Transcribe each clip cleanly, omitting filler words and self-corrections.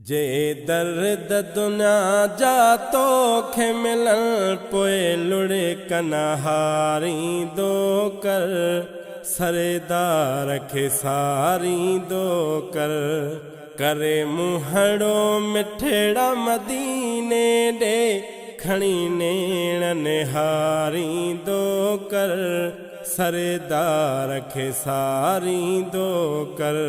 जे दर्द दुनिया जा तोखे मिलन पोए लुड़े कनहारी दो कर सरेदार खे सारी दो कर करे मुहड़ो मिठड़ा मदीने दे खणी नेण निहारी दो कर सरेदार खे सारी दो कर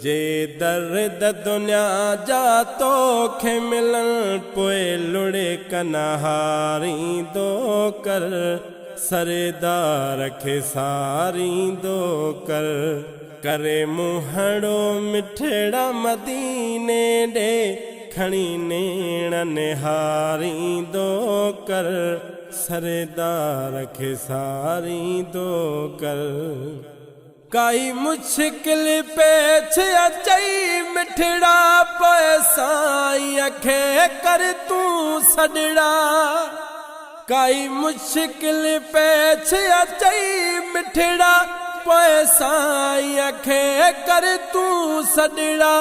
जे दर्द दुनिया जा तोखे मिलन पोए लुड़े कनहारी दो कर सरेदार खे सारी दो कर करे मुहड़ो मिठड़ा मदीने दे खणी नेण निहारी दो कर सरेदार खे सारी दो कर काई मुश्किल पेच अचई मिठड़ा पैसाई खे कर तू सडड़ा काई मुश्किल पेच अचई मिठड़ा पैसाई खे कर तू सडड़ा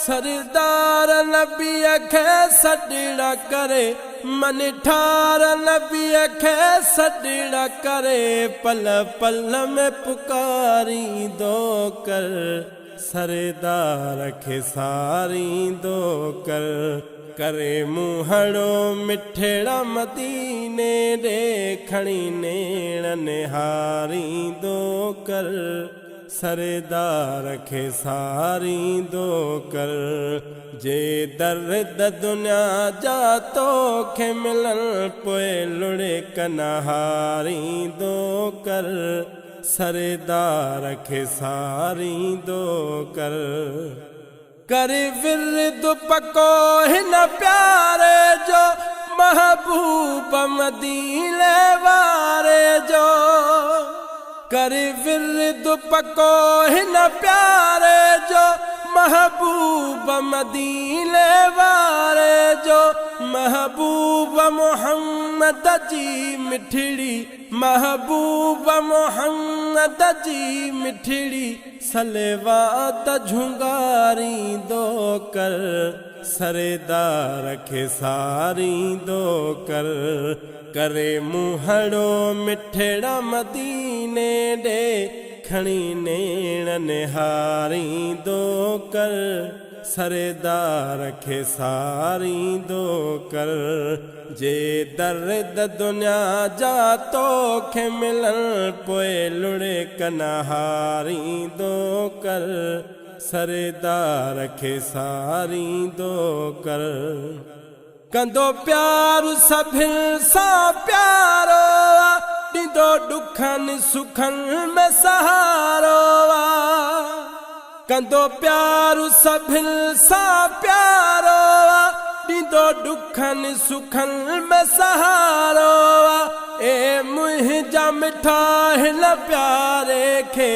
सरदार नबी खे सडड़ा करे मन ठार नबी खे सडड़ा करे पल पल में पुकारी दो कर सरदार खे सारी दो कर करे मुहड़ो मिठड़ा मदीने दे खणी नेण निहारी दो कर सरदार खे सारी दो कर जे दर्द दुनिया जा तोखे मिलन पोए लुड़े कनहारी दो कर सरदार खे सारी दो कर कर विरद पको हिन प्यारे जो महबूब मदीने वारे जो कर विरद पको हिन प्यारे जो महबूब मदीने वारे जो महबूब मोहम्मद जी मिठड़ी महबूब मोहम्मद जी मिठड़ी सलवात झुंगारी दो कर सरेदार खे सारी दो कर करे मुहड़ो मिठड़ा मदीने दे खणी नेण निहारी दो कर सरेदार खे सारी दो कर जे दर्द दुनिया जा तोखे मिलन पोए लुड़े कनहारी दो कर सरेदार खे सारी दो कर कंदो प्यार सभिन सां प्यारो ॾींदो दुखनि सुखनि में सहारो कंदो प्यार सभिन सां प्यारो ॾींदो दुखनि सुखनि में सहारो ए मुंहिंजा मिठा हिन प्यारे खे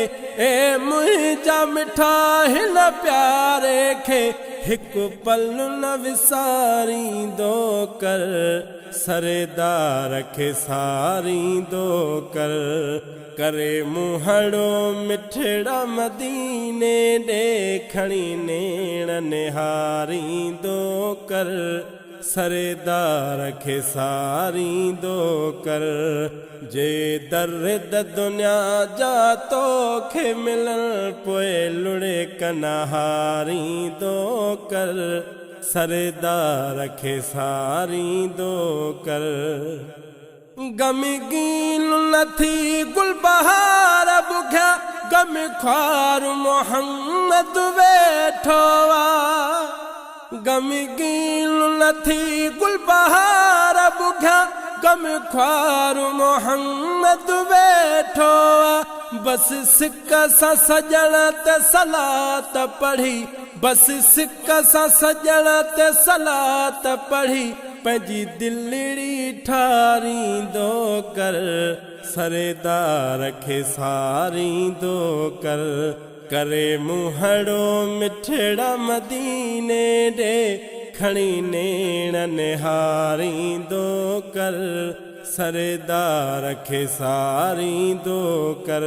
ए मुंहिंजा मिठा हिन प्यारे खे हिकु पल न विसारी दो कर सरेदार खे सारी दो कर करे मुहड़ो मिठड़ा मदीने दे खणी नेण निहारी दो कर सरेदार खे सारी दो कर जे दर्द दुनिया जा तोखे मिलन पोए लुड़े कनहारी दो कर सरेदार खे सारी दो कर गमगीन नथी गुलबहार बुघा गम ख्वार मोहम्मद वेठो गमगीन नथी गुलबहार बुघा गम ख्वार मोहम्मद वेठो बस सिक सां सजण ते सलात पढ़ी बस सिक सां सजण ते सलात पढ़ी पंहिंजी दिलड़ी ठारी दो कर सरेदार खे सारी दो कर करे मुहड़ो मिठड़ा मदीने दे खणी नेण निहारी दो कर सरेदार खे सारी दो कर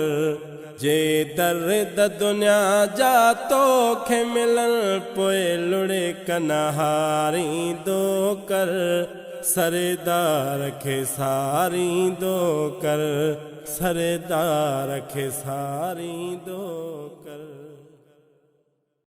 जे दर्द दुनिया जा तोखे मिलन पोए लुड़े कनहारींदो कर सरदार खे सारींदो कर सरदार खे सारींदो कर।